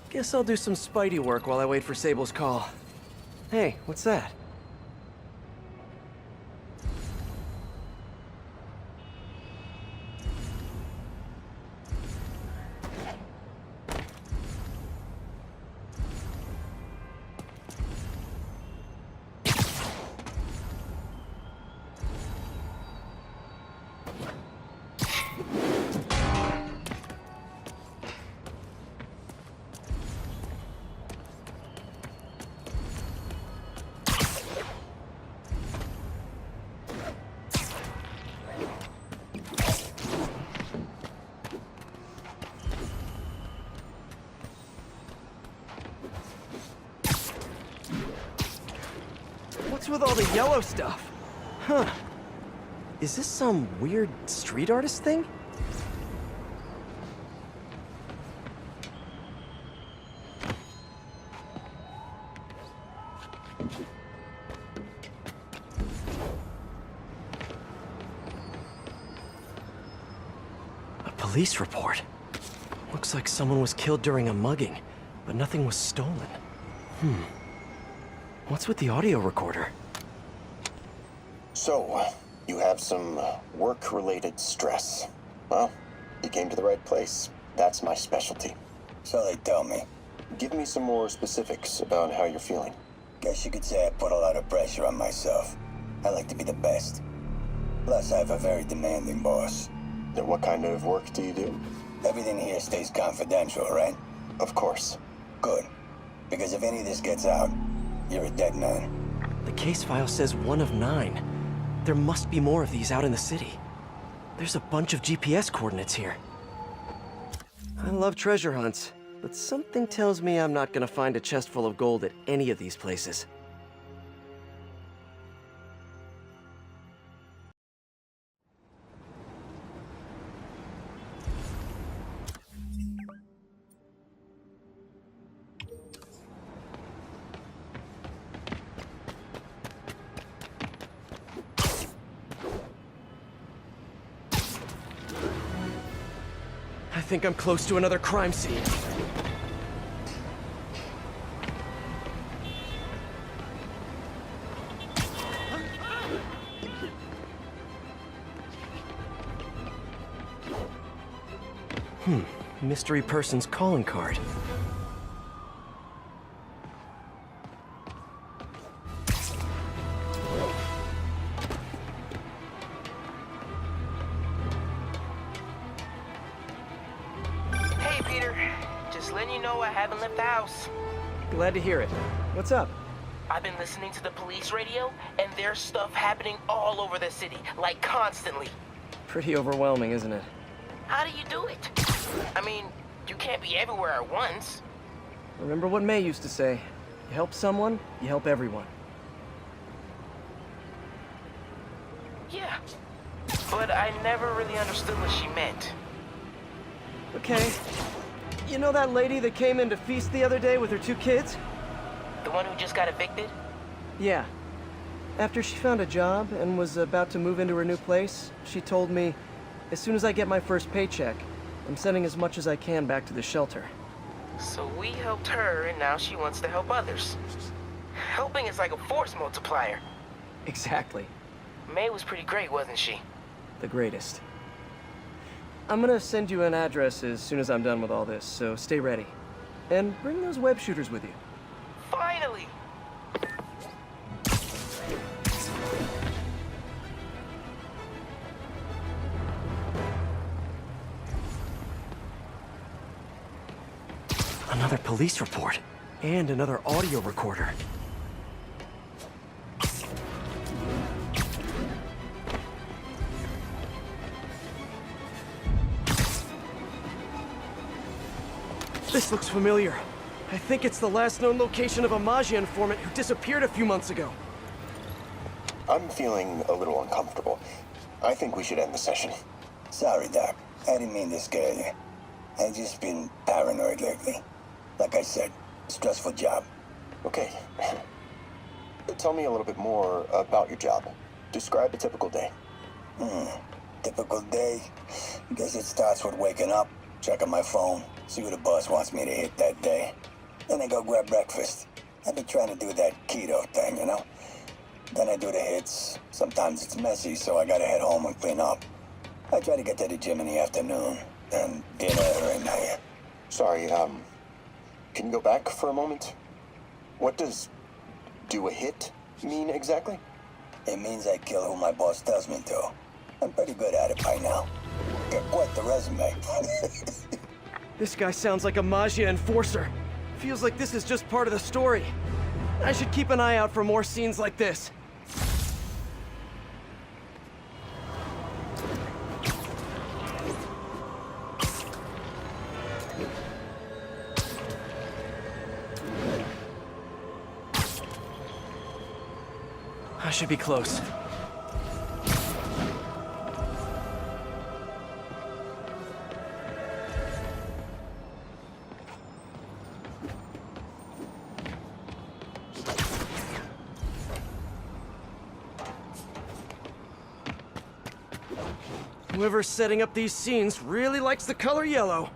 Guess I'll do some Spidey work while I wait for Sable's call. Hey, what's that? What's with all the yellow stuff? Huh. Is this some weird street artist thing? A police report. Looks like someone was killed during a mugging, but nothing was stolen. What's with the audio recorder? So, you have some work-related stress. Well, you came to the right place. That's my specialty. So they tell me. Give me some more specifics about how you're feeling. Guess you could say I put a lot of pressure on myself. I like to be the best. Plus, I have a very demanding boss. Then what kind of work do you do? Everything here stays confidential, right? Of course. Good. Because if any of this gets out, you're a dead man. The case file says 1 of 9. There must be more of these out in the city. There's a bunch of GPS coordinates here. I love treasure hunts, but something tells me I'm not gonna find a chest full of gold at any of these places. I think I'm close to another crime scene. Mystery person's calling card. I haven't left the house. Glad to hear it. What's up? I've been listening to the police radio, and there's stuff happening all over the city, like constantly. Pretty overwhelming, isn't it? How do you do it? I mean, you can't be everywhere at once. Remember what May used to say. You help someone, you help everyone. Yeah. But I never really understood what she meant. Okay. You know that lady that came in to feast the other day with her 2 kids? The one who just got evicted? Yeah. After she found a job and was about to move into her new place, she told me, as soon as I get my first paycheck, I'm sending as much as I can back to the shelter. So we helped her, and now she wants to help others. Helping is like a force multiplier. Exactly. May was pretty great, wasn't she? The greatest. I'm gonna send you an address as soon as I'm done with all this, so stay ready. And bring those web shooters with you. Finally! Another police report. And another audio recorder. This looks familiar. I think it's the last known location of a Maggia informant who disappeared a few months ago. I'm feeling a little uncomfortable. I think we should end the session. Sorry, Doc. I didn't mean to scare you. I've just been paranoid lately. Like I said, stressful job. Okay. Tell me a little bit more about your job. Describe a typical day. Typical day? Guess it starts with waking up, checking my phone, see what the boss wants me to hit that day. Then I go grab breakfast. I've been trying to do that keto thing, you know? Then I do the hits. Sometimes it's messy, so I gotta head home and clean up. I try to get to the gym in the afternoon, and dinner at night. Sorry, can you go back for a moment? What does do a hit mean exactly? It means I kill who my boss tells me to. I'm pretty good at it by now. Got quite the resume. This guy sounds like a Maggia enforcer. Feels like this is just part of the story. I should keep an eye out for more scenes like this. I should be close. Whoever's setting up these scenes really likes the color yellow.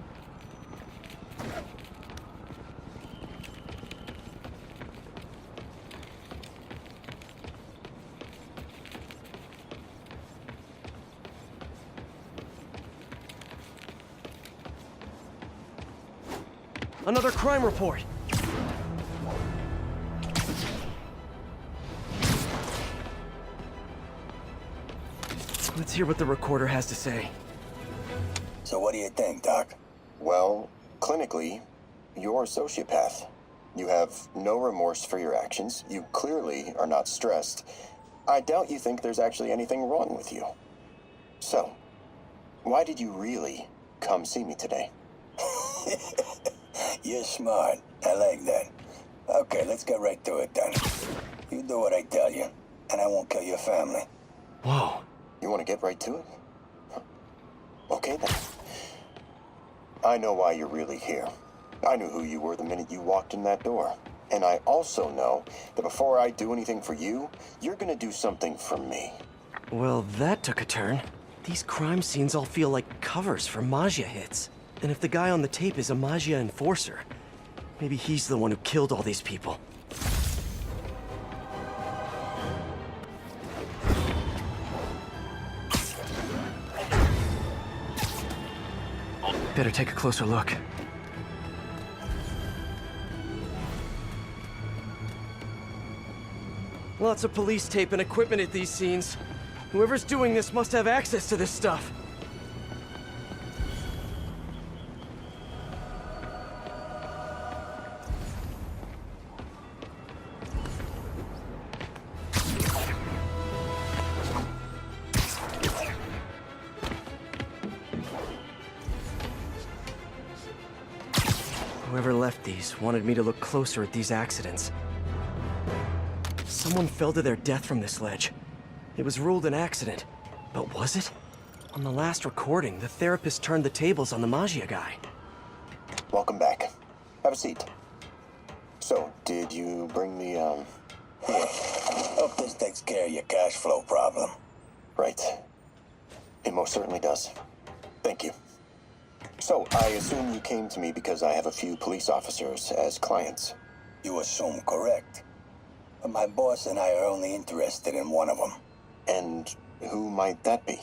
Another crime report. Let's hear what the recorder has to say. So what do you think, Doc? Well, clinically, you're a sociopath. You have no remorse for your actions. You clearly are not stressed. I doubt you think there's actually anything wrong with you. So, why did you really come see me today? You're smart. I like that. Okay, let's get right to it then. You do what I tell you, and I won't kill your family. Whoa. You want to get right to it? Okay then. I know why you're really here. I knew who you were the minute you walked in that door. And I also know that before I do anything for you, you're gonna do something for me. Well, that took a turn. These crime scenes all feel like covers for Maggia hits. And if the guy on the tape is a Maggia enforcer, maybe he's the one who killed all these people. Better take a closer look. Lots of police tape and equipment at these scenes. Whoever's doing this must have access to this stuff. Whoever left these wanted me to look closer at these accidents. Someone fell to their death from this ledge. It was ruled an accident, but was it? On the last recording, the therapist turned the tables on the Maggia guy. Welcome back. Have a seat. So, did you bring the, Here. Hope this takes care of your cash flow problem. Right. It most certainly does. Thank you. So, I assume you came to me because I have a few police officers as clients. You assume correct. But my boss and I are only interested in one of them. And who might that be?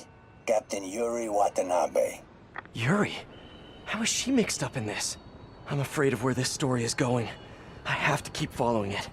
Captain Yuri Watanabe. Yuri? How is she mixed up in this? I'm afraid of where this story is going. I have to keep following it.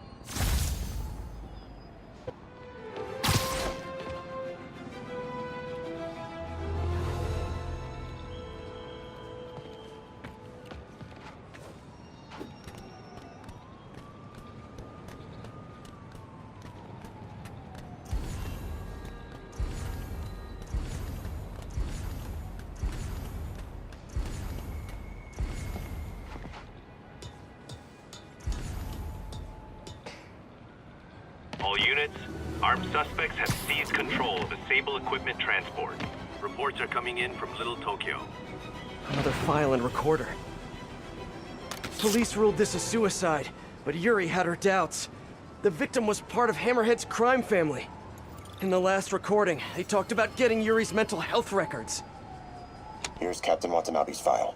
All units, armed suspects have seized control of the Sable equipment transport. Reports are coming in from Little Tokyo. Another file and recorder. Police ruled this a suicide, but Yuri had her doubts. The victim was part of Hammerhead's crime family. In the last recording, they talked about getting Yuri's mental health records. Here's Captain Watanabe's file.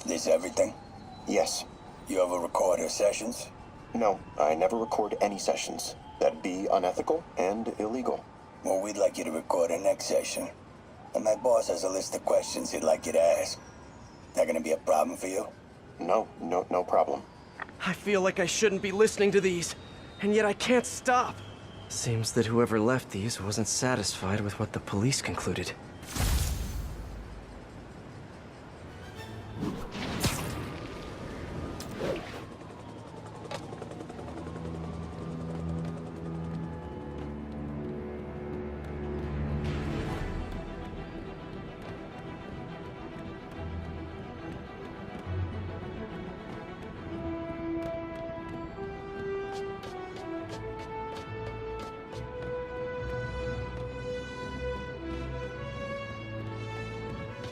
This everything? Yes. You ever record her sessions? No, I never record any sessions. That'd be unethical and illegal. Well, we'd like you to record her next session. And my boss has a list of questions he'd like you to ask. That gonna be a problem for you? No problem. I feel like I shouldn't be listening to these, and yet I can't stop. Seems that whoever left these wasn't satisfied with what the police concluded.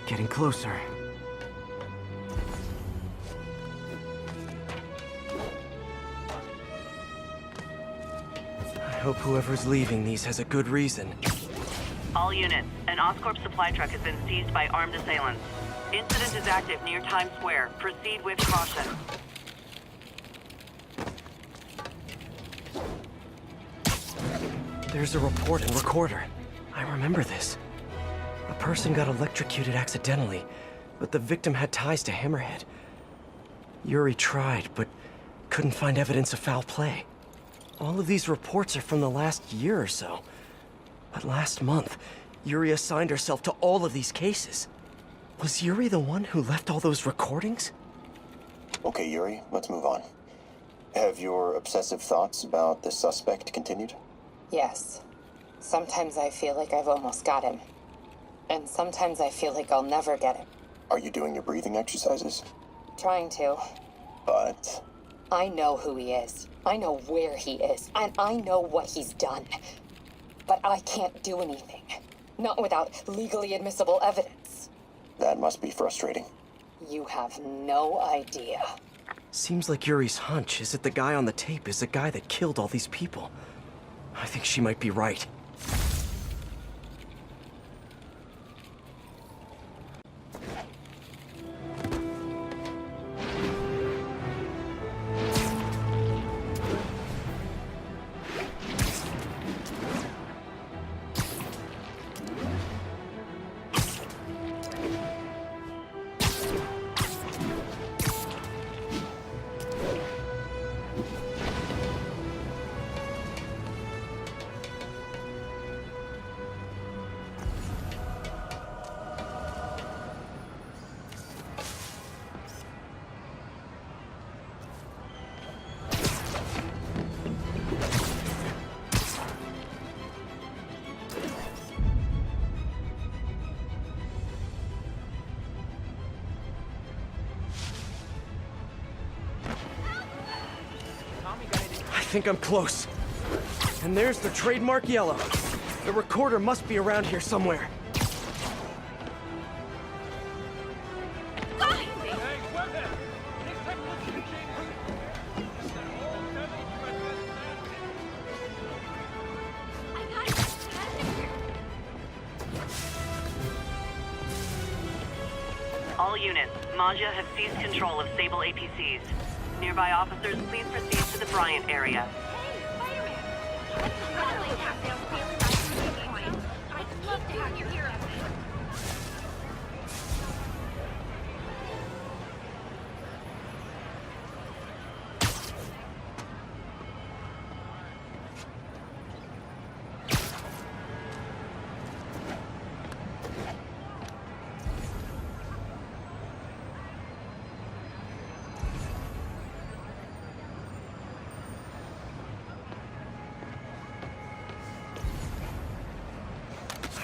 Getting closer. I hope whoever's leaving these has a good reason. All units, an Oscorp supply truck has been seized by armed assailants. Incident is active near Times Square. Proceed with caution. There's a report and recorder. I remember this. A person got electrocuted accidentally, but the victim had ties to Hammerhead. Yuri tried, but couldn't find evidence of foul play. All of these reports are from the last year or so. But last month, Yuri assigned herself to all of these cases. Was Yuri the one who left all those recordings? Okay, Yuri, let's move on. Have your obsessive thoughts about the suspect continued? Yes. Sometimes I feel like I've almost got him. And sometimes I feel like I'll never get him. Are you doing your breathing exercises? Trying to. But... I know who he is. I know where he is. And I know what he's done. But I can't do anything. Not without legally admissible evidence. that must be frustrating. You have no idea. Seems like Yuri's hunch is that the guy on the tape is the guy that killed all these people. I think she might be right. I think I'm close. And there's the trademark yellow. The recorder must be around here somewhere. All units, Maja has seized control of Sable APCs. Nearby officers, please proceed to the Bryant area.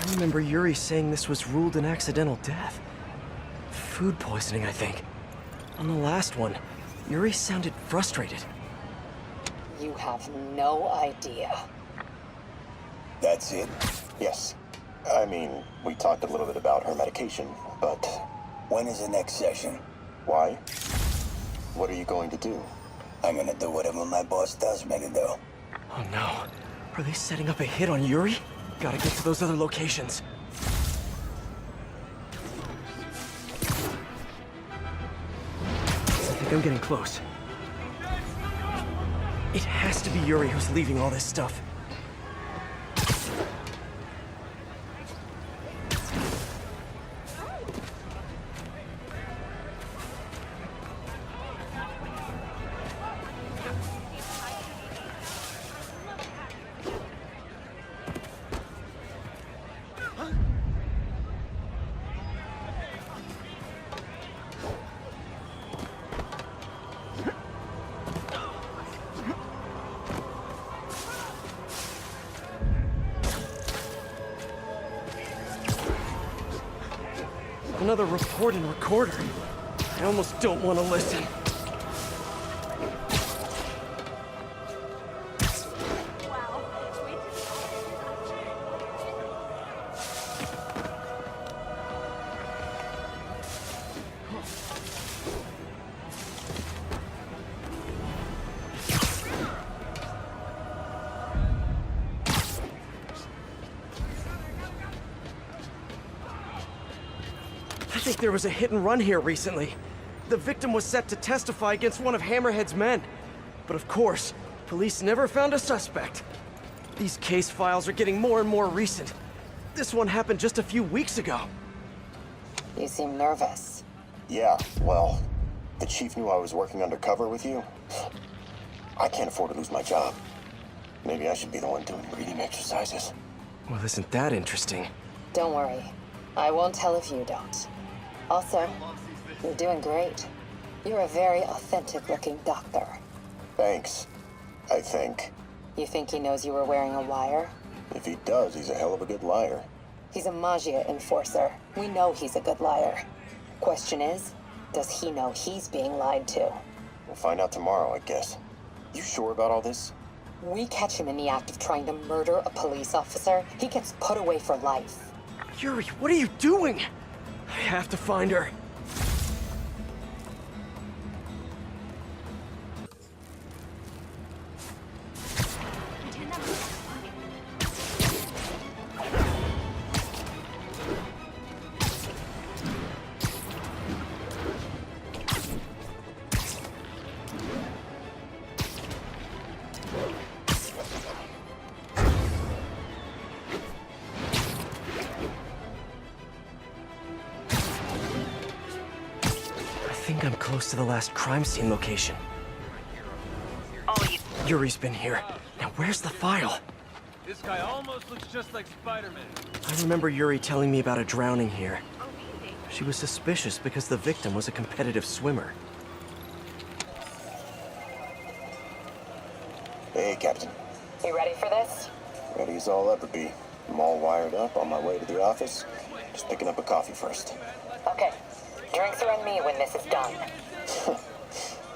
I remember Yuri saying this was ruled an accidental death. Food poisoning, I think. On the last one, Yuri sounded frustrated. You have no idea. That's it? Yes. I mean, we talked a little bit about her medication, but When is the next session? why? What are you going to do? I'm gonna do whatever my boss tells me to do. Oh no. Are they setting up a hit on Yuri? Gotta get to those other locations. think I'm getting close. It has to be Yuri who's leaving all this stuff. Another report and recorder. I almost don't want to listen. I think there was a hit and run here recently. The victim was set to testify against one of Hammerhead's men. But of course, police never found a suspect. These case files are getting more and more recent. This one happened just a few weeks ago. You seem nervous. Yeah, well, the chief knew I was working undercover with you. I can't afford to lose my job. Maybe I should be the one doing breathing exercises. Well, isn't that interesting? Don't worry. I won't tell if you don't. Also, you're doing great. You're a very authentic-looking doctor. Thanks, I think. You think he knows you were wearing a wire? If he does, he's a hell of a good liar. He's a Magia enforcer. We know he's a good liar. Question is, does he know he's being lied to? We'll find out tomorrow, I guess. You sure about all this? We catch him in the act of trying to murder a police officer, he gets put away for life. Yuri, what are you doing? I have to find her. I think I'm close to the last crime scene location. Yuri's been here. Now where's the file? This guy almost looks just like Spider-Man. I remember Yuri telling me about a drowning here. She was suspicious because the victim was a competitive swimmer. Hey, Captain. You ready for this? Ready as I'll ever be. I'm all wired up on my way to the office. Just picking up a coffee first. Okay. Drinks are on me when this is done.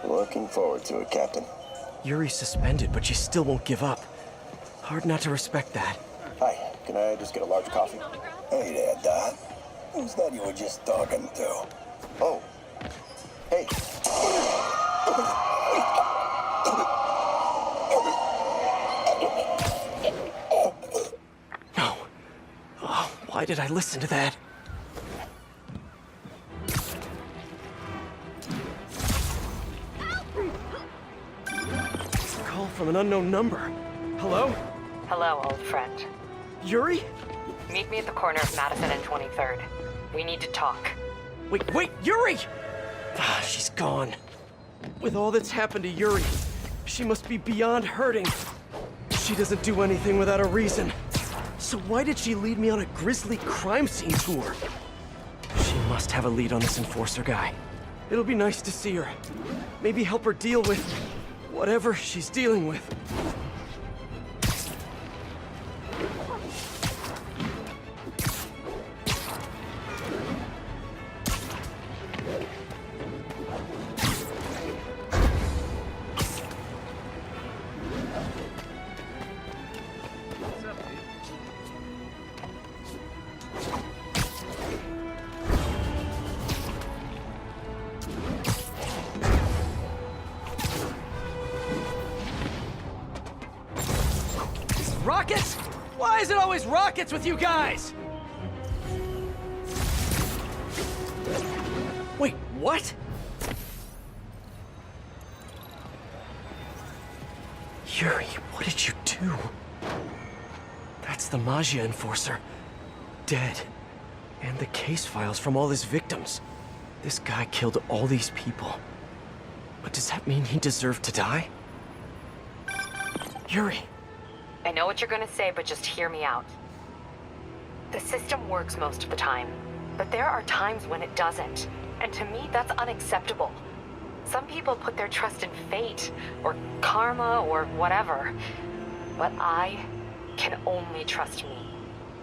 Looking forward to it, Captain. Yuri's suspended, but she still won't give up. Hard not to respect that. Hi, can I just get a large coffee? Hey there, Doc. Who's that you were just talking to? Oh. Hey. No. Oh, why did I listen to that? Call from an unknown number. Hello? Hello, old friend. Yuri? Meet me at the corner of Madison and 23rd. We need to talk. Wait, Yuri! Ah, she's gone. With all that's happened to Yuri, she must be beyond hurting. She doesn't do anything without a reason. So why did she lead me on a grisly crime scene tour? She must have a lead on this enforcer guy. It'll be nice to see her. Maybe help her deal with whatever she's dealing with. Rockets? Why is it always rockets with you guys? Wait, what? Yuri, what did you do? That's the Magia Enforcer. Dead. And the case files from all his victims. This guy killed all these people. But does that mean he deserved to die? Yuri! I know what you're gonna say, but just hear me out. The system works most of the time, but there are times when it doesn't. And to me, that's unacceptable. Some people put their trust in fate, or karma, or whatever. But I can only trust me.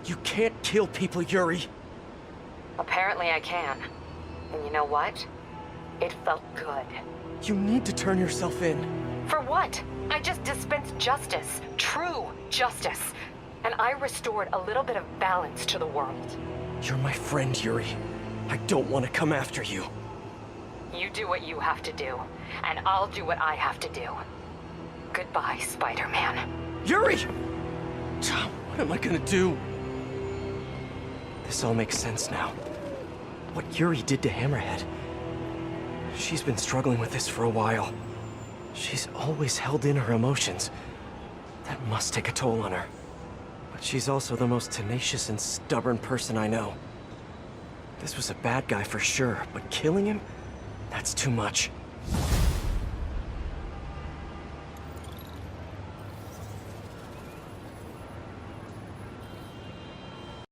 You can't kill people, Yuri! Apparently I can. And you know what? It felt good. You need to turn yourself in. For what? I just dispensed justice. True justice. And I restored a little bit of balance to the world. You're my friend, Yuri. I don't want to come after you. You do what you have to do, and I'll do what I have to do. Goodbye, Spider-Man. Yuri! What am I gonna do? This all makes sense now. What Yuri did to Hammerhead. She's been struggling with this for a while. She's always held in her emotions. That must take a toll on her. But she's also the most tenacious and stubborn person I know. This was a bad guy for sure, but killing him? That's too much.